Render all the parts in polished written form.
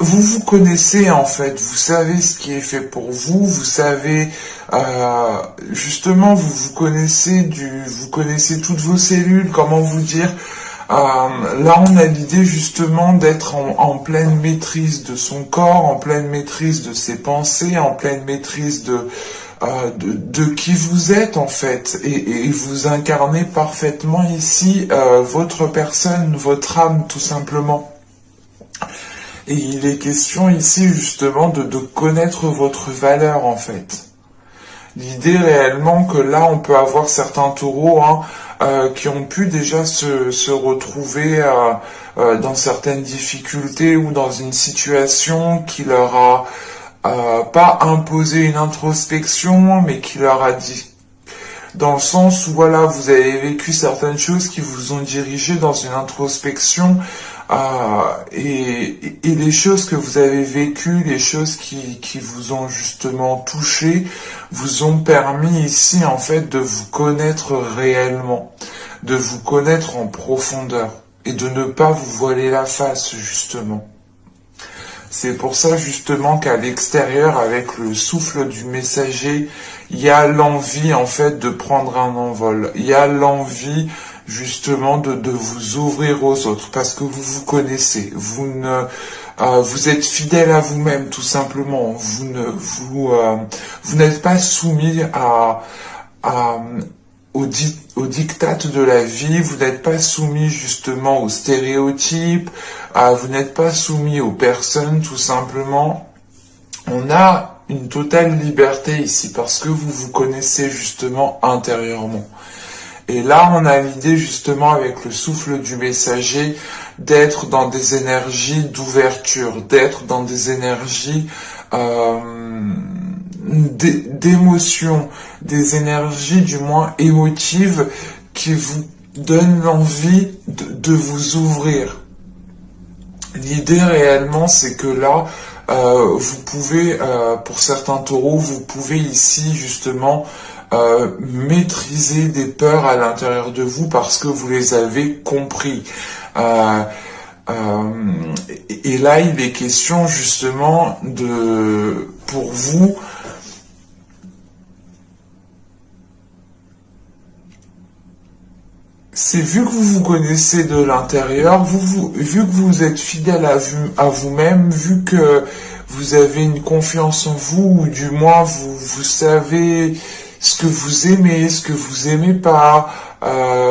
vous vous connaissez en fait, vous savez ce qui est fait pour vous, vous savez justement vous connaissez vous connaissez toutes vos cellules, comment vous dire. Là, on a l'idée justement d'être en pleine maîtrise de son corps, en pleine maîtrise de ses pensées, en pleine maîtrise de qui vous êtes en fait, et vous incarnez parfaitement ici votre personne, votre âme tout simplement. Et il est question ici justement de connaître votre valeur en fait. L'idée réellement que là on peut avoir certains taureaux qui ont pu déjà se retrouver dans certaines difficultés ou dans une situation qui leur a pas imposé une introspection, mais qui leur a dit, dans le sens où voilà, vous avez vécu certaines choses qui vous ont dirigé dans une introspection, et les choses que vous avez vécues, les choses qui vous ont justement touché, vous ont permis ici en fait de vous connaître réellement, de vous connaître en profondeur et de ne pas vous voiler la face justement. C'est pour ça justement qu'à l'extérieur, avec le souffle du messager, il y a l'envie en fait de prendre un envol. Il y a l'envie justement de vous ouvrir aux autres parce que vous vous connaissez. Vous êtes fidèle à vous-même tout simplement. Vous n'êtes pas soumis aux dictates de la vie, vous n'êtes pas soumis justement aux stéréotypes, vous n'êtes pas soumis aux personnes tout simplement. On a une totale liberté ici parce que vous vous connaissez justement intérieurement. Et là, on a l'idée justement avec le souffle du messager d'être dans des énergies d'ouverture, d'être dans des énergies d'émotions, des énergies du moins émotives qui vous donnent l'envie de vous ouvrir. L'idée réellement c'est que là, vous pouvez, pour certains taureaux, vous pouvez ici justement maîtriser des peurs à l'intérieur de vous parce que vous les avez compris. Et là, il est question justement pour vous, c'est vu que vous vous connaissez de l'intérieur, vu que vous êtes fidèle à vous-même, vu que vous avez une confiance en vous, ou du moins vous savez ce que vous aimez, ce que vous aimez pas,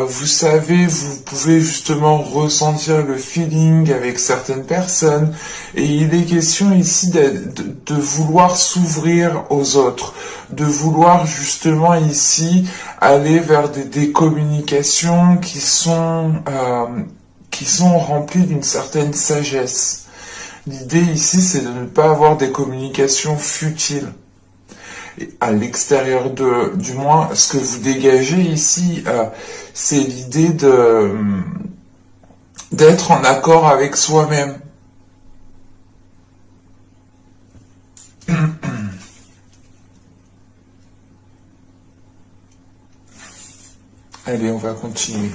vous savez, vous pouvez justement ressentir le feeling avec certaines personnes, et il est question ici de vouloir s'ouvrir aux autres, de vouloir justement ici aller vers des communications qui sont remplies d'une certaine sagesse. L'idée ici, c'est de ne pas avoir des communications futiles. Et à l'extérieur du moins, ce que vous dégagez ici, c'est l'idée d'être en accord avec soi-même. Allez, on va continuer.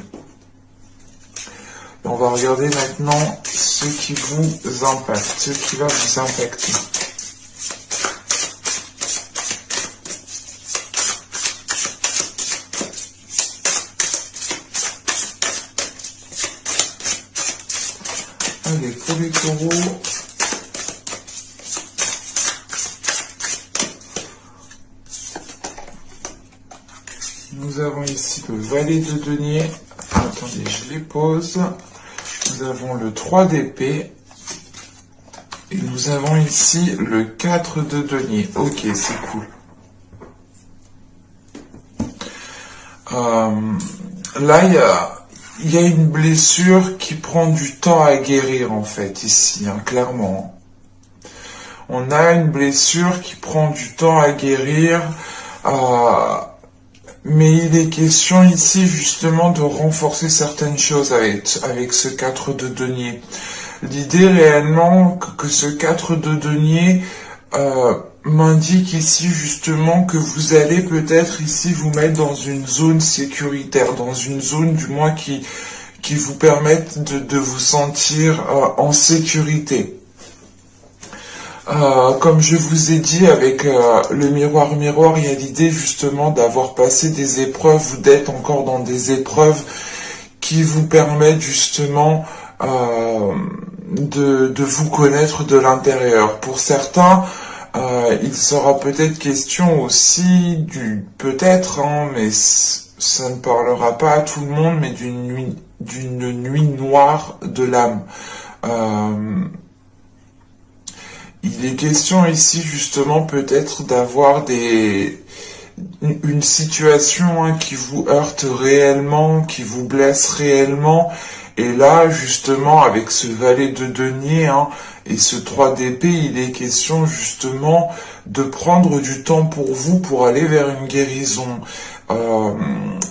Et on va regarder maintenant ce qui vous impacte, ce qui va vous impacter. Allez, pour les taureaux, nous avons ici le valet de denier. Attendez, je les pose. Nous avons le 3 d'épée. Et nous avons ici le 4 de denier. Ok, c'est cool. Là, il y a une blessure qui prend du temps à guérir, en fait, ici, clairement. On a une blessure qui prend du temps à guérir. Mais il est question ici justement de renforcer certaines choses avec ce 4 de denier. L'idée réellement que ce 4 de denier m'indique ici justement que vous allez peut-être ici vous mettre dans une zone sécuritaire, dans une zone du moins qui vous permette de vous sentir en sécurité. Comme je vous ai dit avec le miroir, il y a l'idée justement d'avoir passé des épreuves ou d'être encore dans des épreuves qui vous permettent justement de vous connaître de l'intérieur. Pour certains, il sera peut-être question aussi peut-être, hein, mais ça ne parlera pas à tout le monde, mais d'une nuit noire de l'âme. Il est question ici justement peut-être d'avoir une situation, hein, qui vous heurte réellement, qui vous blesse réellement. Et là, justement, avec ce valet de denier, hein, et ce 3 d'épée, il est question justement de prendre du temps pour vous pour aller vers une guérison.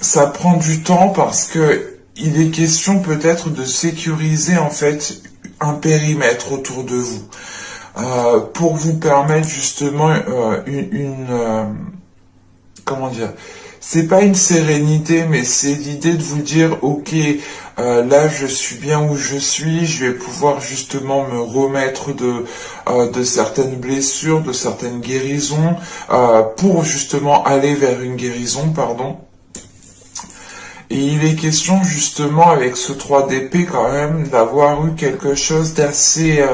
Ça prend du temps parce que il est question peut-être de sécuriser en fait un périmètre autour de vous. Pour vous permettre justement comment dire, c'est pas une sérénité, mais c'est l'idée de vous dire, ok, là je suis bien où je suis, je vais pouvoir justement me remettre de certaines blessures, de certaines guérisons, pour justement aller vers une guérison, pardon. Et il est question justement avec ce 3 d'épée quand même d'avoir eu quelque chose d'assez...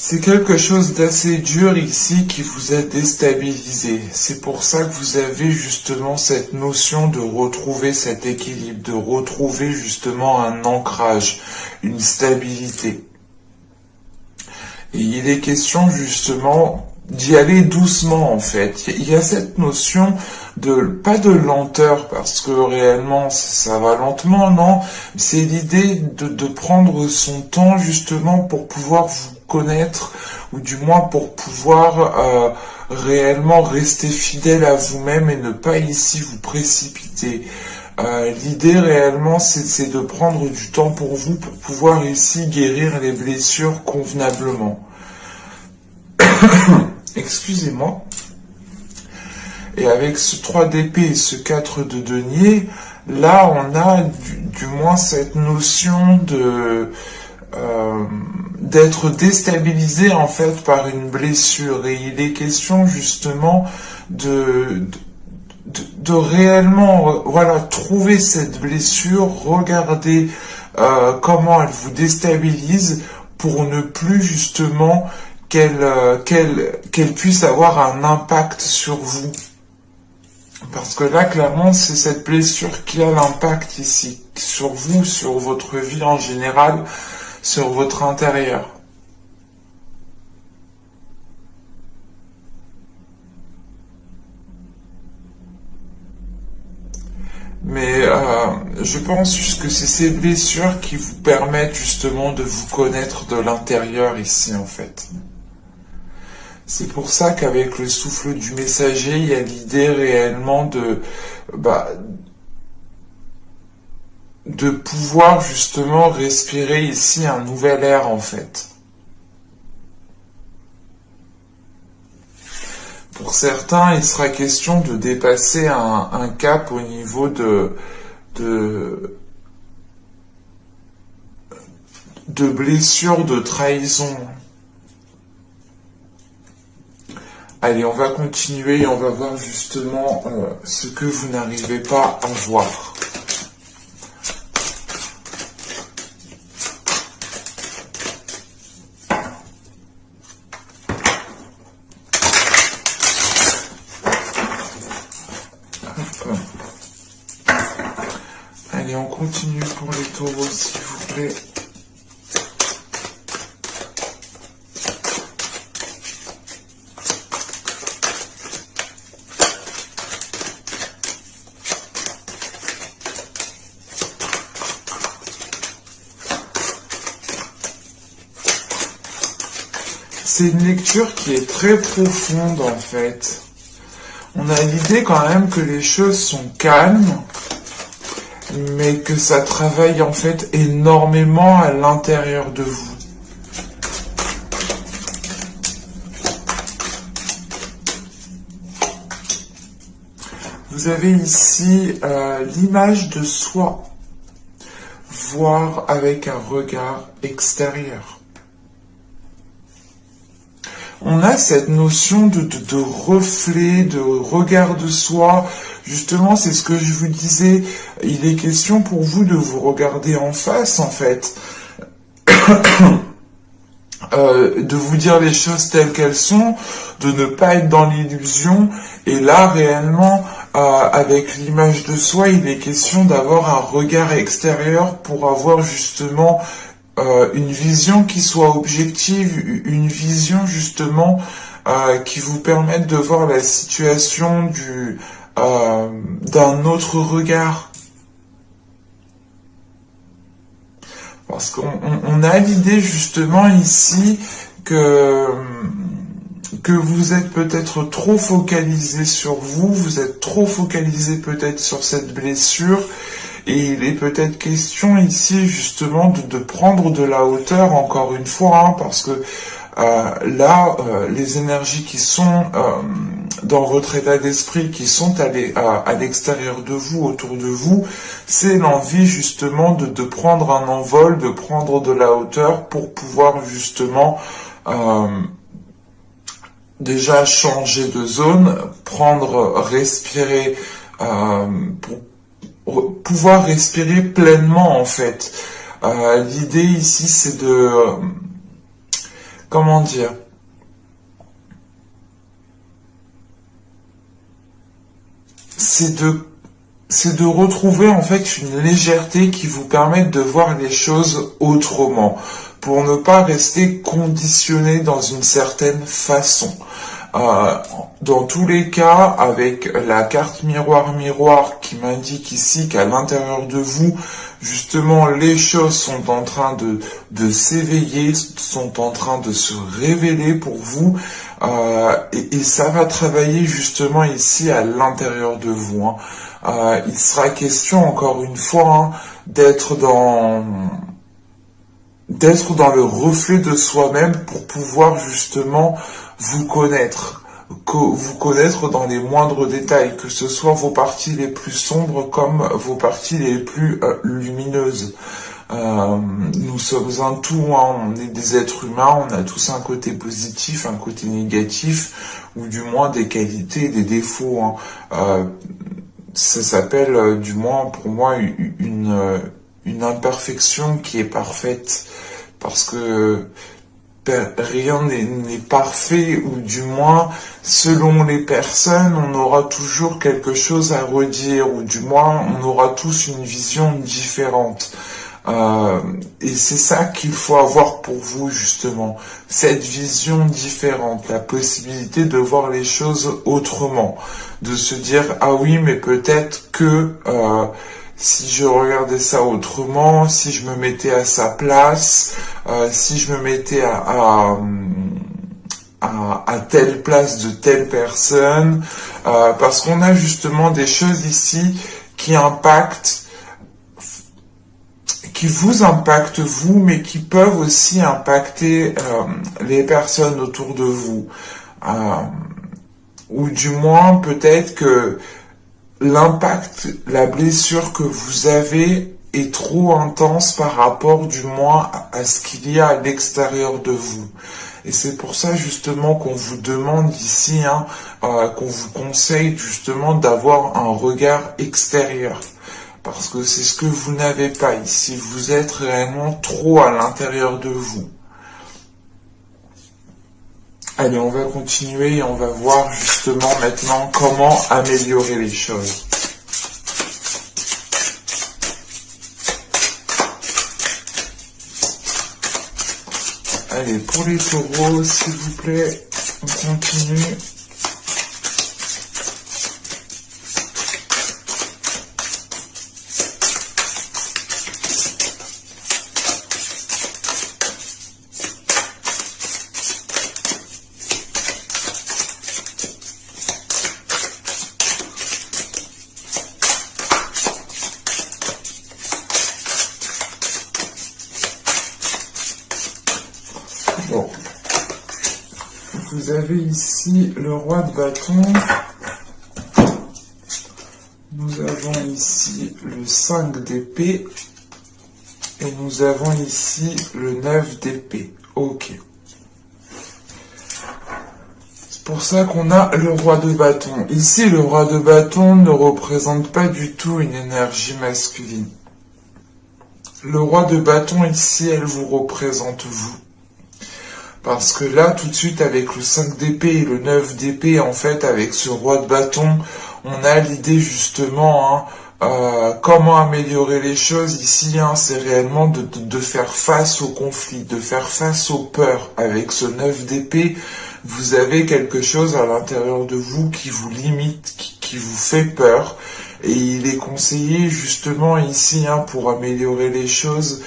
c'est quelque chose d'assez dur ici qui vous a déstabilisé. C'est pour ça que vous avez justement cette notion de retrouver cet équilibre, de retrouver justement un ancrage, une stabilité. Et il est question justement d'y aller doucement en fait. Il y a cette notion pas de lenteur parce que réellement ça va lentement, non. C'est l'idée de prendre son temps justement pour pouvoir vous connaître, ou du moins pour pouvoir réellement rester fidèle à vous-même et ne pas ici vous précipiter. L'idée réellement c'est de prendre du temps pour vous pour pouvoir ici guérir les blessures convenablement. Excusez-moi. Et avec ce 3 d'épée et ce 4 de denier, là on a du moins cette notion d'être déstabilisé en fait par une blessure. Et il est question justement de réellement voilà, trouver cette blessure, regarder comment elle vous déstabilise pour ne plus justement qu'elle puisse avoir un impact sur vous. Parce que là, clairement, c'est cette blessure qui a l'impact ici, sur vous, sur votre vie en général, sur votre intérieur. Mais je pense juste que c'est ces blessures qui vous permettent justement de vous connaître de l'intérieur ici, en fait. C'est pour ça qu'avec le souffle du messager, il y a l'idée réellement de pouvoir justement respirer ici un nouvel air en fait. Pour certains, il sera question de dépasser un cap au niveau de blessures, de trahison. Allez, on va continuer et on va voir justement ce que vous n'arrivez pas à voir. Allez, on continue pour les taureaux, s'il vous plaît. C'est une lecture qui est très profonde en fait. On a l'idée quand même que les choses sont calmes, mais que ça travaille en fait énormément à l'intérieur de vous. Vous avez ici l'image de soi. voir avec un regard extérieur. On a cette notion de reflet, de regard de soi. Justement, c'est ce que je vous disais. Il est question pour vous de vous regarder en face, en fait. De vous dire les choses telles qu'elles sont, de ne pas être dans l'illusion. Et là, réellement, avec l'image de soi, il est question d'avoir un regard extérieur pour avoir justement une vision qui soit objective, une vision justement qui vous permette de voir la situation d'un autre regard. Parce qu'on a l'idée justement ici que vous êtes peut-être trop focalisé sur vous, vous êtes trop focalisé peut-être sur cette blessure, et il est peut-être question ici justement de prendre de la hauteur encore une fois, hein, parce que là, les énergies qui sont dans votre état d'esprit, qui sont à l'extérieur de vous, autour de vous, c'est l'envie justement de prendre un envol, de prendre de la hauteur pour pouvoir justement déjà changer de zone, respirer, pour pouvoir respirer pleinement en fait. L'idée ici c'est comment dire, c'est de retrouver en fait une légèreté qui vous permette de voir les choses autrement, pour ne pas rester conditionné dans une certaine façon. Dans tous les cas, avec la carte miroir qui m'indique ici qu'à l'intérieur de vous, justement, les choses sont en train de s'éveiller, sont en train de se révéler pour vous, et ça va travailler justement ici à l'intérieur de vous. Hein. Il sera question, encore une fois, hein, d'être dans le reflet de soi-même pour pouvoir justement vous connaître dans les moindres détails, que ce soit vos parties les plus sombres comme vos parties les plus lumineuses. Nous sommes un tout, hein, on est des êtres humains, on a tous un côté positif, un côté négatif, ou du moins des qualités et des défauts. Hein. Ça s'appelle, du moins pour moi, une imperfection qui est parfaite, parce que rien n'est parfait, ou du moins, selon les personnes, on aura toujours quelque chose à redire, ou du moins, on aura tous une vision différente. Et c'est ça qu'il faut avoir pour vous, justement, cette vision différente, la possibilité de voir les choses autrement, de se dire, ah oui, mais peut-être que si je regardais ça autrement, si je me mettais à sa place, si je me mettais à telle place de telle personne, parce qu'on a justement des choses ici qui vous impactent vous, mais qui peuvent aussi impacter les personnes autour de vous. Ou du moins, peut-être que l'impact, la blessure que vous avez est trop intense par rapport du moins à ce qu'il y a à l'extérieur de vous. Et c'est pour ça justement qu'on vous demande ici, hein, qu'on vous conseille justement d'avoir un regard extérieur. Parce que c'est ce que vous n'avez pas ici. Vous êtes réellement trop à l'intérieur de vous. Allez, on va continuer et on va voir justement maintenant comment améliorer les choses. Allez, pour les taureaux, s'il vous plaît, on continue. Bon, vous avez ici le roi de bâton, nous avons ici le 5 d'épée, Et nous avons ici le 9 d'épée. Ok. C'est pour ça qu'on a le roi de bâton. Ici, le roi de bâton ne représente pas du tout une énergie masculine. Le roi de bâton, ici, elle vous représente vous. Parce que là, tout de suite, avec le 5 d'épée et le 9 d'épée, en fait, avec ce roi de bâton, on a l'idée justement, comment améliorer les choses ici, c'est réellement de faire face au conflit, de faire face aux peurs. Avec ce 9 d'épée, vous avez quelque chose à l'intérieur de vous qui vous limite, qui vous fait peur. Et il est conseillé justement ici, pour améliorer les choses,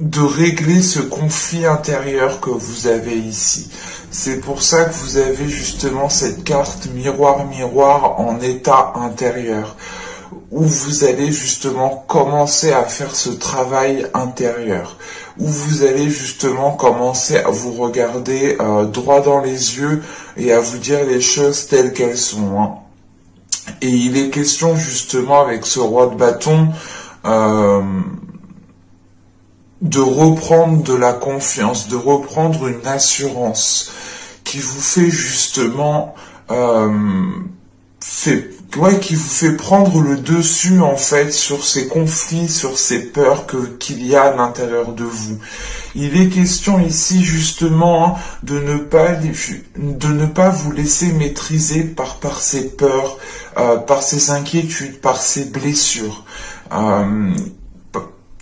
de régler ce conflit intérieur que vous avez ici. C'est pour ça que vous avez justement cette carte miroir en état intérieur, où vous allez justement commencer à faire ce travail intérieur, où vous allez justement commencer à vous regarder droit dans les yeux et à vous dire les choses telles qu'elles sont. Et il est question justement avec ce roi de bâton de reprendre de la confiance, de reprendre une assurance qui vous fait justement qui vous fait prendre le dessus en fait sur ces conflits, sur ces peurs qu'il y a à l'intérieur de vous. Il est question ici justement de ne pas vous laisser maîtriser par ces peurs, par ces inquiétudes, par ces blessures.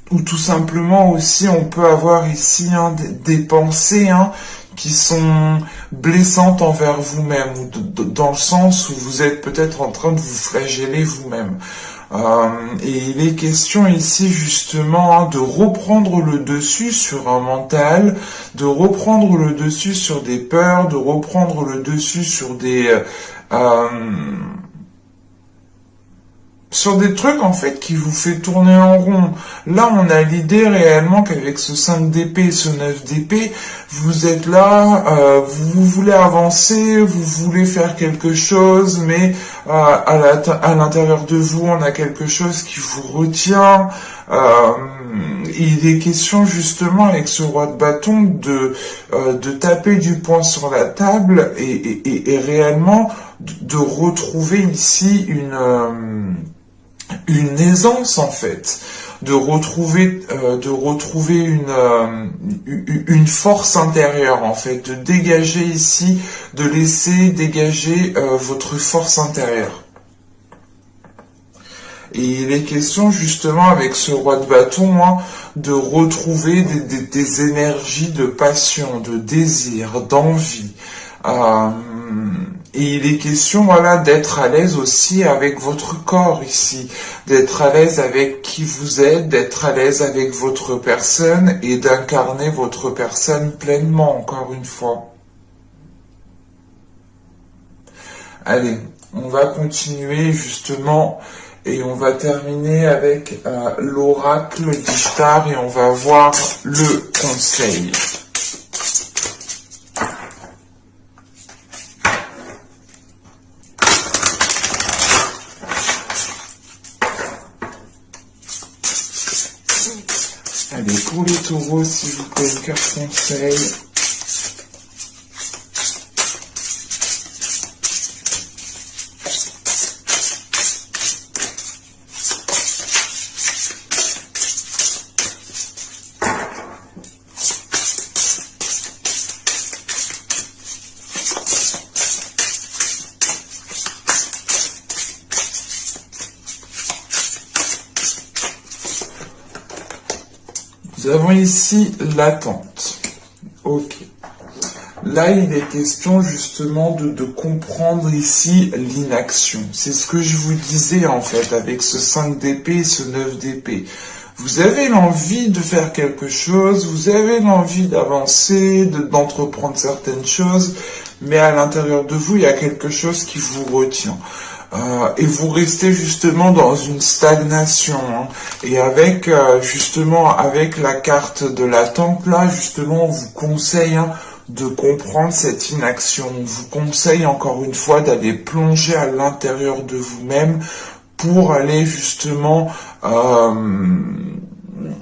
Ou tout simplement aussi on peut avoir ici des pensées qui sont blessantes envers vous-même, ou dans le sens où vous êtes peut-être en train de vous flageller vous-même. Et il est question ici justement de reprendre le dessus sur un mental, de reprendre le dessus sur des peurs, de reprendre le dessus sur des trucs en fait qui vous fait tourner en rond. Là on a l'idée réellement qu'avec ce 5 d'épée et ce 9 d'épée, vous êtes là, vous voulez avancer, vous voulez faire quelque chose, mais à l'intérieur de vous on a quelque chose qui vous retient. Il est question justement avec ce roi de bâton de taper du poing sur la table et réellement de retrouver ici une aisance en fait, de retrouver une force intérieure en fait, de dégager ici, de laisser dégager votre force intérieure. Et il est question justement avec ce roi de bâton de retrouver des énergies de passion, de désir, d'envie. Et il est question, d'être à l'aise aussi avec votre corps ici, d'être à l'aise avec qui vous êtes, d'être à l'aise avec votre personne et d'incarner votre personne pleinement, encore une fois. Allez, on va continuer justement et on va terminer avec l'oracle d'Ishtar et on va voir le conseil. Allez, pour les taureaux, s'il vous plaît, une carte conseil. Nous avons ici l'attente. Ok. Là, il est question justement de comprendre ici l'inaction. C'est ce que je vous disais en fait avec ce 5 d'épée et ce 9 d'épée. Vous avez l'envie de faire quelque chose, vous avez l'envie d'avancer, d'entreprendre certaines choses, mais à l'intérieur de vous, il y a quelque chose qui vous retient. Et vous restez justement dans une stagnation. Et avec justement avec la carte de l'attente, là, justement, on vous conseille de comprendre cette inaction. On vous conseille encore une fois d'aller plonger à l'intérieur de vous-même pour aller justement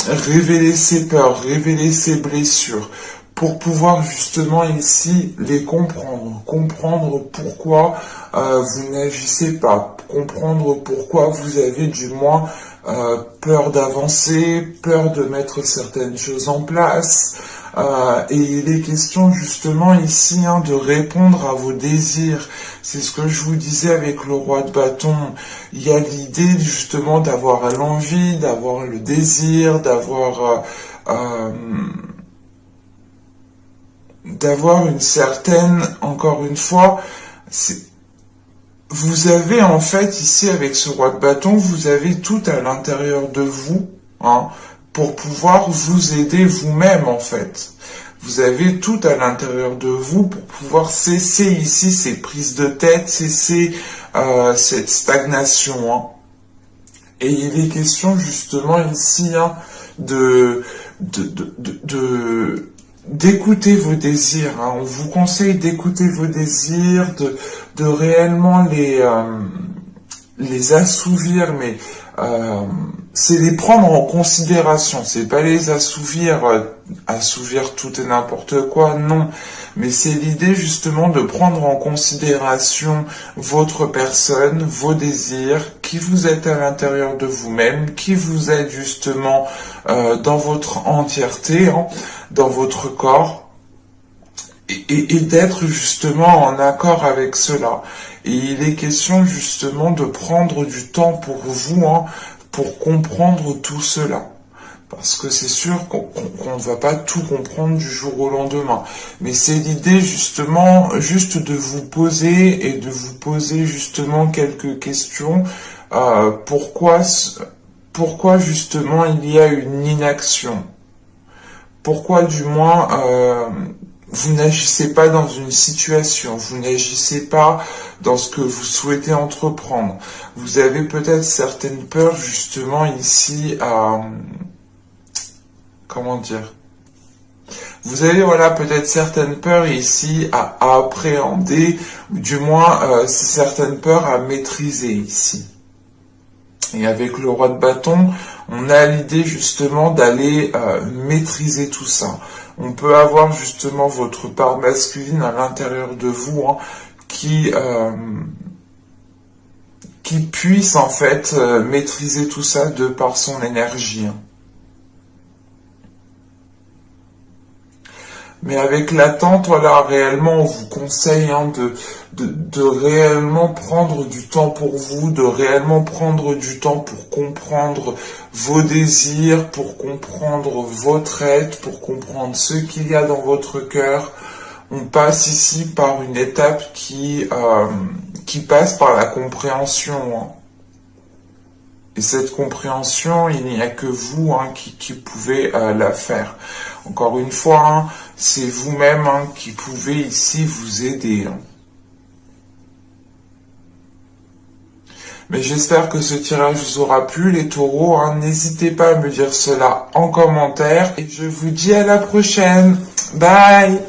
révéler ses peurs, révéler ses blessures, pour pouvoir justement ici les comprendre, comprendre pourquoi vous n'agissez pas, comprendre pourquoi vous avez du moins peur d'avancer, peur de mettre certaines choses en place. Et il est question justement ici de répondre à vos désirs. C'est ce que je vous disais avec le roi de bâton. Il y a l'idée justement d'avoir l'envie, d'avoir le désir, d'avoir une certaine, encore une fois, vous avez en fait ici avec ce roi de bâton, vous avez tout à l'intérieur de vous, pour pouvoir vous aider vous-même en fait. Vous avez tout à l'intérieur de vous pour pouvoir cesser ici ces prises de tête, cesser cette stagnation. Et il est question justement ici d'écouter vos désirs. On vous conseille d'écouter vos désirs, de réellement les assouvir, mais c'est les prendre en considération. C'est pas les assouvir tout et n'importe quoi, non. Mais c'est l'idée justement de prendre en considération votre personne, vos désirs, qui vous êtes à l'intérieur de vous-même, qui vous êtes justement dans votre entièreté, dans votre corps, et d'être justement en accord avec cela. Et il est question justement de prendre du temps pour vous, pour comprendre tout cela. Parce que c'est sûr qu'on ne va pas tout comprendre du jour au lendemain. Mais c'est l'idée justement juste de vous poser et de vous poser justement quelques questions. Pourquoi justement il y a une inaction? Pourquoi du moins vous n'agissez pas dans une situation, vous n'agissez pas dans ce que vous souhaitez entreprendre. Vous avez peut-être certaines peurs justement ici à... Comment dire? Vous avez peut-être certaines peurs ici à appréhender, ou du moins certaines peurs à maîtriser ici. Et avec le roi de bâton, on a l'idée justement d'aller maîtriser tout ça. On peut avoir justement votre part masculine à l'intérieur de vous qui puisse en fait maîtriser tout ça de par son énergie. Mais avec l'attente, réellement, on vous conseille de réellement prendre du temps pour vous, de réellement prendre du temps pour comprendre vos désirs, pour comprendre votre être, pour comprendre ce qu'il y a dans votre cœur. On passe ici par une étape qui passe par la compréhension. Et cette compréhension, il n'y a que vous qui pouvez la faire. Encore une fois, c'est vous-même qui pouvez ici vous aider. Mais j'espère que ce tirage vous aura plu, les taureaux. N'hésitez pas à me dire cela en commentaire. Et je vous dis à la prochaine. Bye!